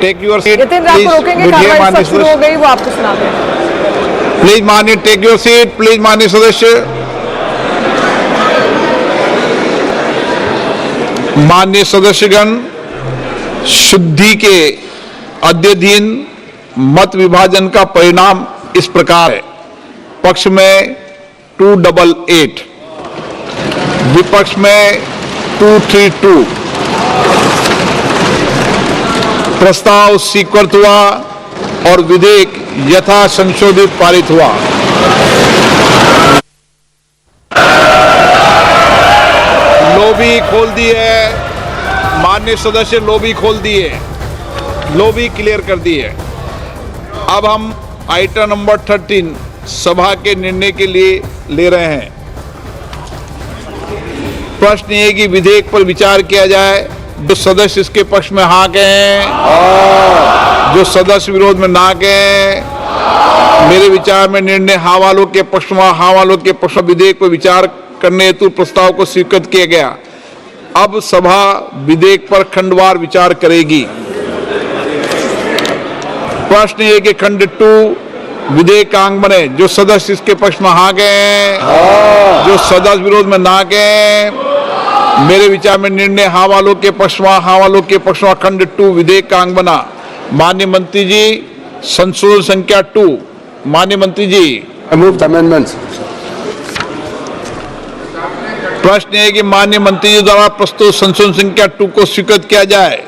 Take your seat Nitin, आपको रोकेंगे, कार्रवाई सब शुरू हो गई, वो आपको सुनाते हैं। प्लीज माननीय टेक योर सीट, प्लीज माननीय सदस्य। माननीय सदस्यगण, शुद्धि के अद्यतन मत विभाजन का परिणाम इस प्रकार है। पक्ष में 288, विपक्ष में 232। प्रस्ताव स्वीकृत हुआ और विधेयक यथा संशोधित पारित हुआ। लॉबी खोल दी है माननीय सदस्य, लॉबी खोल दी है, लॉबी क्लियर कर दी है। अब हम आइटम नंबर 13 सभा के निर्णय के लिए ले रहे हैं। प्रश्न ये कि विधेयक पर विचार किया जाए। जो सदस्य इसके पक्ष में हाँ कहें, जो सदस्य विरोध में ना कहें। मेरे विचार में निर्णय हाँ वालों के पक्ष में, हाँ वालों के पक्ष में विधेयक पर विचार करने हेतु प्रस्ताव को स्वीकृत किया गया। अब सभा विधेयक पर खंडवार विचार करेगी। प्रश्न ये कि खंड 2 विधेयक का अंग बने। जो सदस्य इसके पक्ष में हाँ कहें, जो सदस्य विरोध में ना कहें। मेरे विचार में निर्णय हाँ वालों के पक्ष में, हाँ वालों के पक्ष में खंड 2 विधेयक का अंग बना। माननीय मंत्री जी, संशोधन संख्या 2। माननीय मंत्री जी, I move the amendments. प्रश्न है कि माननीय मंत्री जी द्वारा प्रस्तुत संशोधन संख्या 2 को स्वीकृत किया जाए।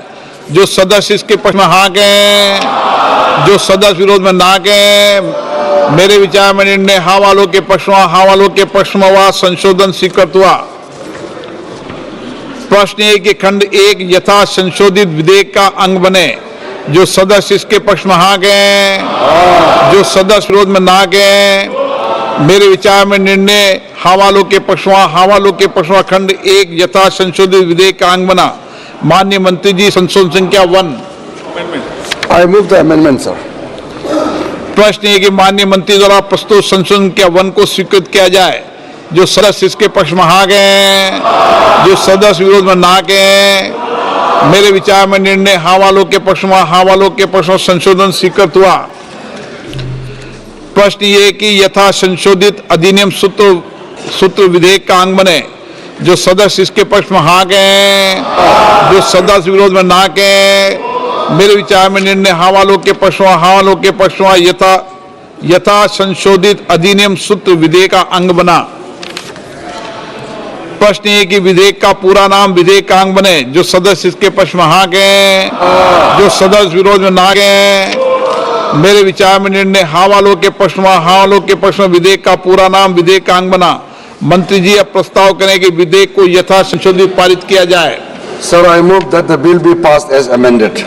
जो सदस्य इसके पक्ष में हाँ कहें, जो सदस्य विरोध में ना कहें। मेरे विचार में निर्णय हाँ वालों के पक्ष में, हाँ वालों के पक्ष में वह संशोधन स्वीकृत हुआ। प्रश्न है कि खंड 1 यथा संशोधित विधेयक का अंग बने। जो सदस्य इसके पक्ष में हाँ कहें, जो सदस्य विरोध में ना कहें। मेरे विचार में निर्णय हाँ वालों के पक्ष में, हाँ वालों के पक्ष में खंड 1 यथा संशोधित विधेयक का अंग बना। माननीय मंत्री जी, संशोधन संख्या 1। I move the amendment, sir. प्रश्न है कि माननीय मंत्री द्वारा प्रस्तुत संशोधन संख्या 1 को स्वीकृत किया जाए। जो सदस्य इसके पक्ष में हाँ कहें, जो सदस्य विरोध में ना कहें। मेरे विचार में निर्णय हाँ वालों के पक्ष में, हाँ वालों के पक्ष में संशोधन स्वीकृत हुआ। प्रश्न ये कि यथा संशोधित अधिनियम सूत्र विधेयक का अंग बने। जो सदस्य इसके पक्ष में हाँ कहें, जो सदस्य विरोध में ना कहें। मेरे विचार में निर्णय हाँ वालों के पक्ष में, हाँ वालों के पक्ष में यथा संशोधित अधिनियम सूत्र विधेयक का अंग बना। प्रश्न है कि विधेयक का पूरा नाम विधेयक का अंग बने। जो सदस्य इसके पक्ष में हाँ कहें, जो सदस्य विरोध में ना कहें। मेरे विचार में निर्णय हाँ वालों के पक्ष में, हाँ वालों के पक्ष में विधेयक का पूरा नाम विधेयक का अंग बना। मंत्री जी अब प्रस्ताव करें कि विधेयक को यथा संशोधित पारित किया जाए। Sir, I move that the bill be passed as amended.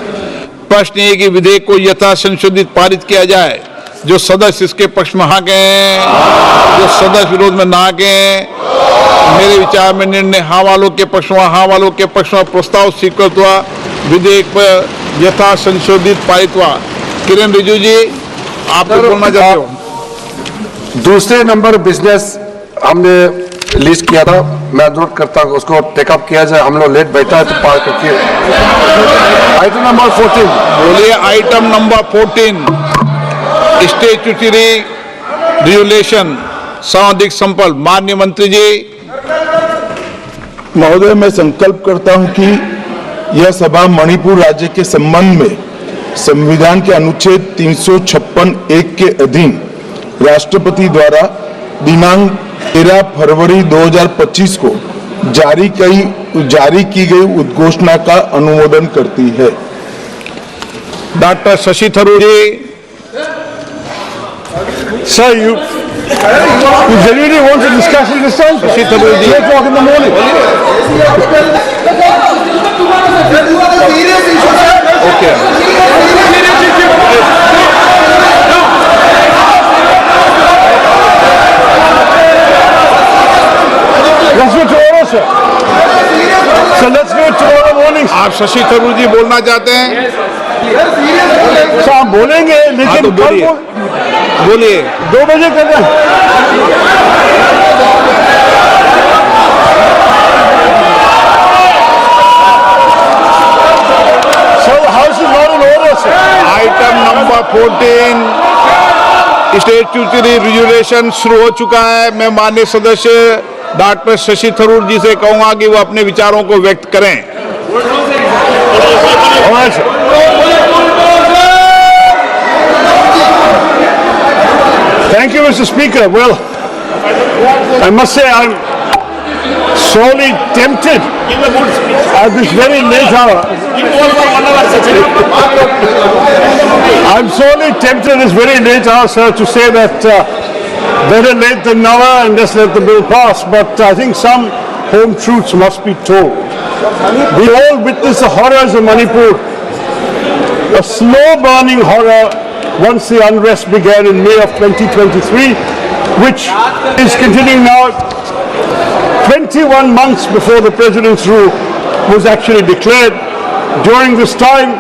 प्रश्न है कि विधेयक को यथा संशोधित पारित किया जाए। जो सदस्य इसके पक्ष में हाँ कहें, जो सदस्य विरोध में ना कहें। मेरे विचार में निर्णय हाँ वालों के पक्ष में, हाँ वालों के पक्ष में प्रस्ताव स्वीकृत हुआ। विधेयक पर यथा संशोधित पारित हुआ। किरण रिजिजू जी, आप बोलना चाहते हो? दूसरे नंबर बिजनेस हमने लिस्ट किया था, मैं नोट करता हूँ, उसको टेकअप किया जाए। हम लोग लेट बैठा है तो पार करके आइटम नंबर 14 बोलिए। आइटम नंबर 14 स्टैट्यूटरी रेगुलेशन सर्वाधिक संपन्न। माननीय मंत्री जी। महोदय, मैं संकल्प करता हूं कि यह सभा मणिपुर राज्य के संबंध में संविधान के अनुच्छेद 356(1) के अधीन राष्ट्रपति द्वारा दिनांक 13 फरवरी 2025 को जारी की गई उद्घोषणा का अनुमोदन करती है। Doctor Shashi Tharoor ji. Sir, you genuinely want to discuss this time? Shashi Tharoor ji. 8 o'clock in the morning. Okay. Let's wait tomorrow, sir. So let's wait tomorrow morning. आप शशि थरूर जी बोलना चाहते हैं? सर, आप बोलेंगे लेकिन तो बोलिए, बोलिए। 2 बजे करना। So the house is not in order, 14 statutory reservation शुरू हो चुका है। मैं माननीय सदस्य डॉक्टर शशि थरूर जी से कहूंगा कि वो अपने विचारों को व्यक्त करें। Thank you, Mr. Speaker. Well, I must say I'm sorely tempted at this very late hour. I'm sorely tempted at this very late hour, sir, to say that better late than never and just let the bill pass. But I think some home truths must be told. We all witnessed the horrors of Manipur, a slow-burning horror once the unrest began in May of 2023, which is continuing now 21 months before the President's rule was actually declared. During this time,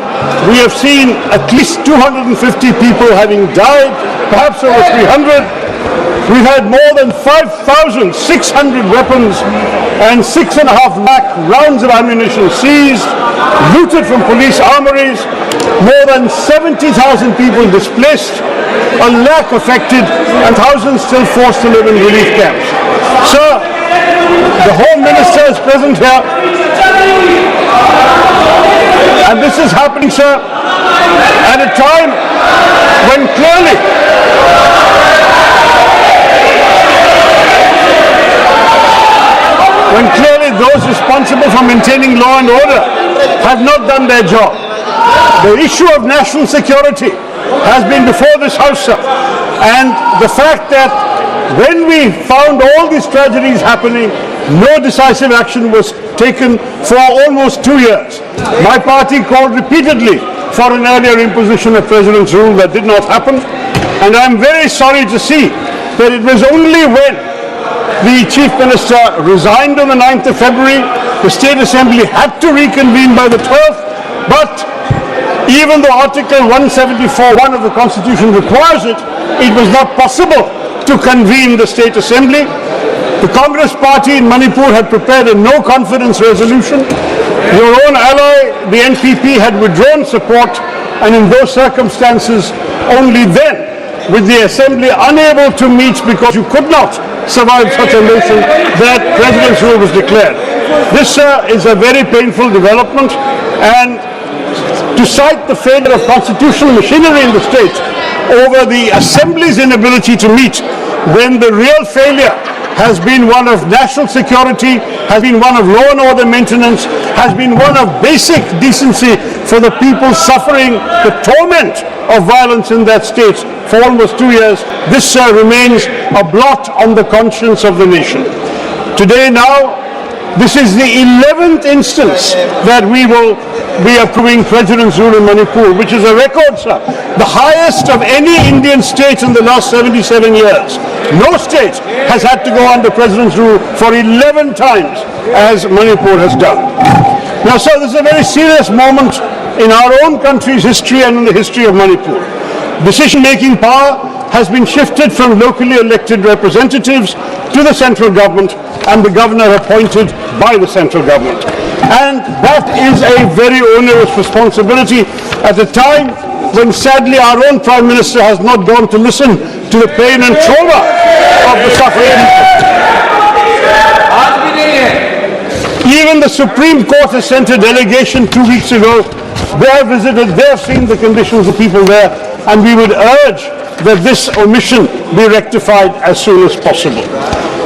we have seen at least 250 people having died, perhaps over 300. We've had more than 5,600 weapons and 6.5 lakh rounds of ammunition seized, looted from police armories, more than 70,000 people displaced, a lakh affected, and thousands still forced to live in relief camps. Sir, the Home Minister is present here, and this is happening, sir, at a time when clearly those responsible for maintaining law and order have not done their job. The issue of national security has been before this House, sir, and the fact that when we found all these tragedies happening, no decisive action was taken for almost 2 years. My party called repeatedly for an earlier imposition of President's rule. That did not happen, and I'm very sorry to see that it was only when the Chief Minister resigned on the 9th of February, the State Assembly had to reconvene by the 12th, but even though Article 174(1) of the Constitution requires it, it was not possible to convene the State Assembly. The Congress Party in Manipur had prepared a no-confidence resolution. Your own ally, the NPP, had withdrawn support, and in those circumstances, only then, with the Assembly unable to meet because you could not survive such a motion, that President's rule was declared. This, sir, is a very painful development, and to cite the failure of constitutional machinery in the state over the Assembly's inability to meet, when the real failure has been one of national security, has been one of law and order maintenance, has been one of basic decency for the people suffering the torment of violence in that state for almost 2 years. This, sir, remains a blot on the conscience of the nation. Today now, this is the 11th instance that we will be approving President's rule in Manipur, which is a record, sir, the highest of any Indian state in the last 77 years. No state has had to go under President's rule for 11 times, as Manipur has done. Now, sir, this is a very serious moment in our own country's history and in the history of Manipur. Decision-making power has been shifted from locally elected representatives to the central government and the governor appointed by the central government. And that is a very onerous responsibility at a time when sadly our own Prime Minister has not gone to listen to the pain and trauma of the suffering. Even the Supreme Court has sent a delegation 2 weeks ago. They have visited, they have seen the conditions of people there, and we would urge that this omission be rectified as soon as possible.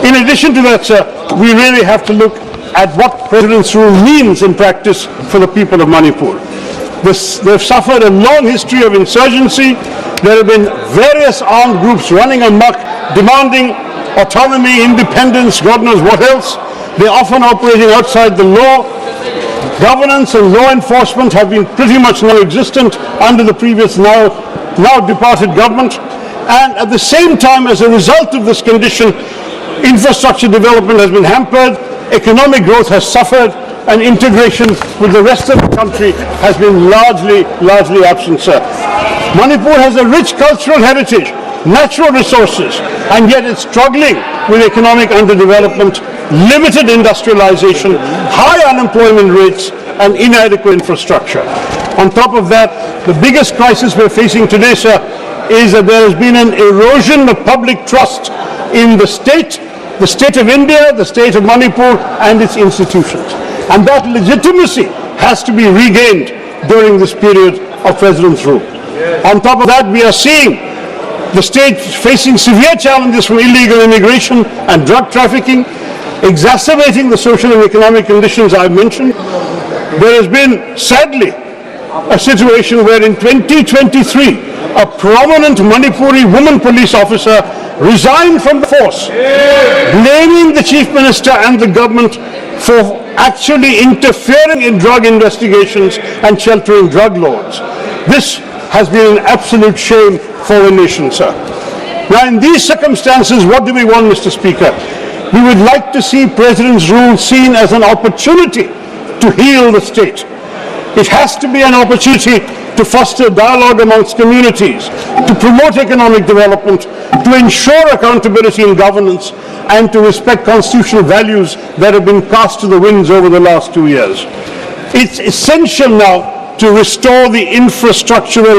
In addition to that, sir, we really have to look at what President's rule means in practice for the people of Manipur. They've suffered a long history of insurgency. There have been various armed groups running amok, demanding autonomy, independence, God knows what else. They're often operating outside the law. Governance and law enforcement have been pretty much non-existent under the previous now departed government. And at the same time, as a result of this condition, infrastructure development has been hampered, economic growth has suffered, and integration with the rest of the country has been largely absent, sir. Manipur has a rich cultural heritage, natural resources, and yet it's struggling with economic underdevelopment, limited industrialization, high unemployment rates, and inadequate infrastructure. On top of that, the biggest crisis we're facing today, sir, is that there has been an erosion of public trust in the state of India, the state of Manipur, and its institutions. And that legitimacy has to be regained during this period of President's rule. On top of that, we are seeing the state facing severe challenges from illegal immigration and drug trafficking, exacerbating the social and economic conditions I've mentioned. There has been, sadly, a situation where in 2023, a prominent Manipuri woman police officer resigned from the force, blaming the Chief Minister and the government for actually interfering in drug investigations and sheltering drug lords. This has been an absolute shame for the nation, sir. Now, in these circumstances, what do we want, Mr. Speaker? We would like to see President's rule seen as an opportunity to heal the state. It has to be an opportunity to foster dialogue amongst communities, to promote economic development, to ensure accountability in governance, and to respect constitutional values that have been cast to the winds over the last 2 years. It's essential now to restore the infrastructural